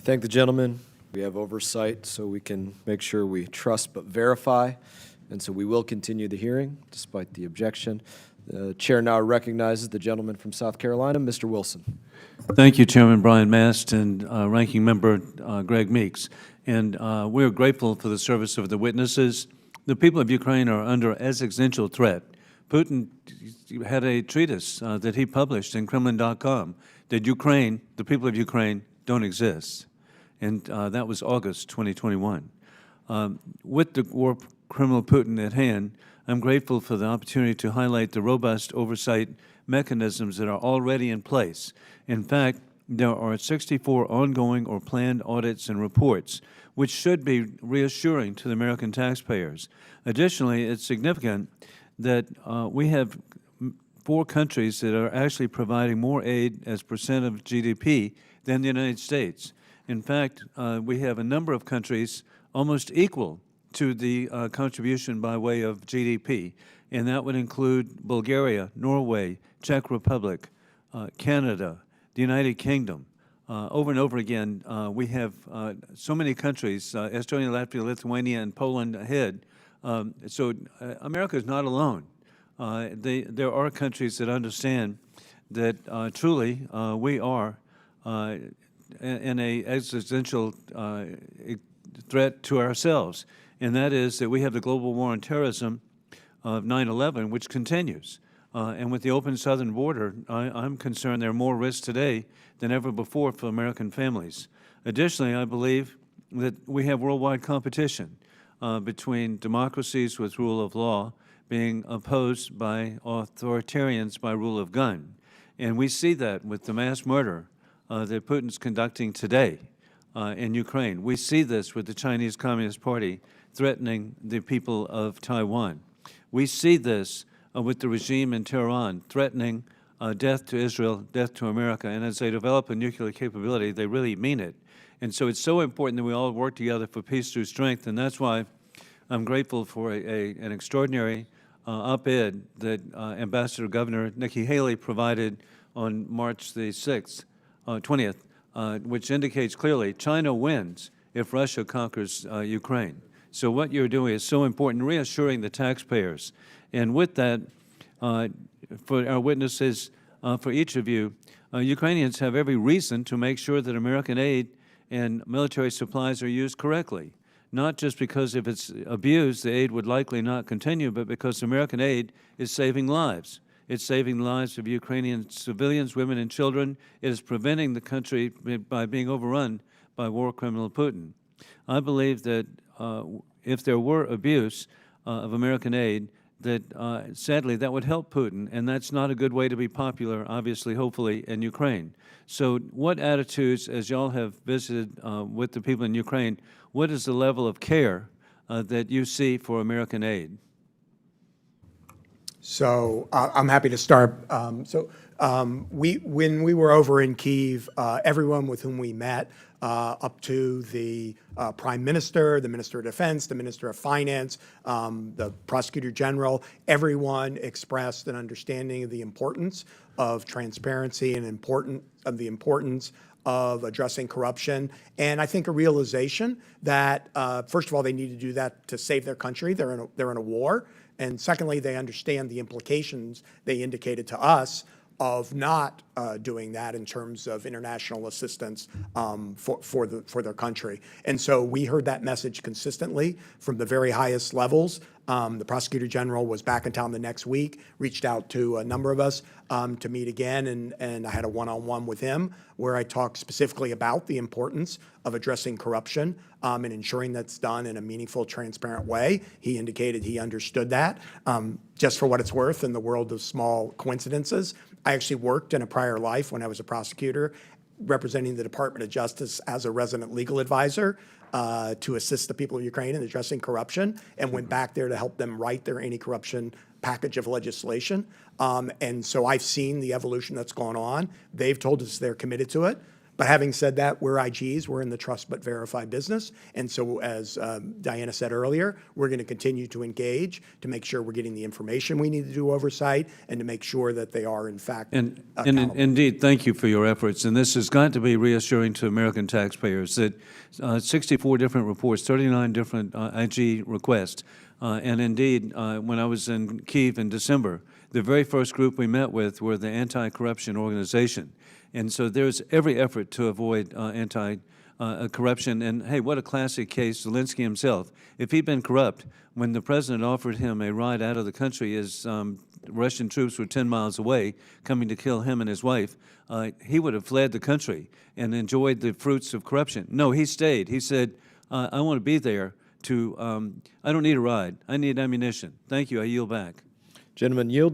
thank the gentleman. We have oversight so we can make sure we trust but verify, and so we will continue the hearing despite the objection. The chair now recognizes the gentleman from South Carolina, Mr. Wilson. Thank you, Chairman Brian Mast and Ranking Member Greg Meeks. And we're grateful for the service of the witnesses. The people of Ukraine are under existential threat. Putin had a treatise that he published in Kremlin.com that Ukraine, the people of Ukraine, don't exist. And that was August 2021. With the war criminal Putin at hand, I'm grateful for the opportunity to highlight the robust oversight mechanisms that are already in place. In fact, there are 64 ongoing or planned audits and reports, which should be reassuring to the American taxpayers. Additionally, it's significant that we have 4 countries that are actually providing more aid as percent of GDP than the United States. In fact, we have a number of countries almost equal to the contribution by way of GDP, and that would include Bulgaria, Norway, Czech Republic, Canada, the United Kingdom. Over and over again, we have so many countries, Estonia, Latvia, Lithuania, and Poland ahead. So America is not alone. There are countries that understand that truly we are in a existential threat to ourselves, and that is that we have the global war on terrorism of 9/11, which continues. And with the open southern border, I'm concerned there are more risks today than ever before for American families. Additionally, I believe that we have worldwide competition between democracies with rule of law being opposed by authoritarians by rule of gun. And we see that with the mass murder that Putin's conducting today in Ukraine. We see this with the Chinese Communist Party threatening the people of Taiwan. We see this with the regime in Tehran threatening death to Israel, death to America. And as they develop a nuclear capability, they really mean it. And so it's so important that we all work together for peace through strength. And that's why I'm grateful for an extraordinary op-ed that Ambassador Governor Nikki Haley provided on March the 6th, 20th, which indicates clearly China wins if Russia conquers Ukraine. So what you're doing is so important, reassuring the taxpayers. And with that, for our witnesses, for each of you, Ukrainians have every reason to make sure that American aid and military supplies are used correctly, not just because if it's abused, the aid would likely not continue, but because American aid is saving lives. It's saving the lives of Ukrainian civilians, women, and children. It is preventing the country by being overrun by war criminal Putin. I believe that if there were abuse of American aid, that sadly that would help Putin, and that's not a good way to be popular, obviously, hopefully, in Ukraine. So what attitudes, as y'all have visited with the people in Ukraine, what is the level of care that you see for American aid? So I'm happy to start. When we were over in Kyiv, everyone with whom we met, up to the Prime Minister, the Minister of Defense, the Minister of Finance, the Prosecutor General, everyone expressed an understanding of the importance of transparency and the importance of addressing corruption, and I think a realization that first of all they need to do that to save their country. They're in a war. And secondly, they understand the implications they indicated to us of not doing that in terms of international assistance for their country. And so we heard that message consistently from the very highest levels. The Prosecutor General was back in town the next week, reached out to a number of us to meet again, and I had a one-on-one with him where I talked specifically about the importance of addressing corruption and ensuring that's done in a meaningful, transparent way. He indicated he understood that. Just for what it's worth, in the world of small coincidences, I actually worked in a prior life when I was a prosecutor representing the Department of Justice as a resident legal advisor to assist the people of Ukraine in addressing corruption, and went back there to help them write their anti-corruption package of legislation. And so I've seen the evolution that's gone on. They've told us they're committed to it. But having said that, we're IGs, we're in the trust but verify business. And so as Diana said earlier, we're going to continue to engage to make sure we're getting the information we need to do oversight and to make sure that they are in fact And accountable. indeed, thank you for your efforts. And this has got to be reassuring to American taxpayers that 64 different reports, 39 different IG requests. And indeed, when I was in Kyiv in December, the very first group we met with were the anti-corruption organization. And so there's every effort to avoid anti-corruption. And hey, what a classic case, Zelensky himself. If he'd been corrupt, when the president offered him a ride out of the country as Russian troops were 10 miles away coming to kill him and his wife, he would have fled the country and enjoyed the fruits of corruption. No, he stayed. He said, I want to be there to, I don't need a ride. I need ammunition. Thank you. I yield back. Gentlemen, yield.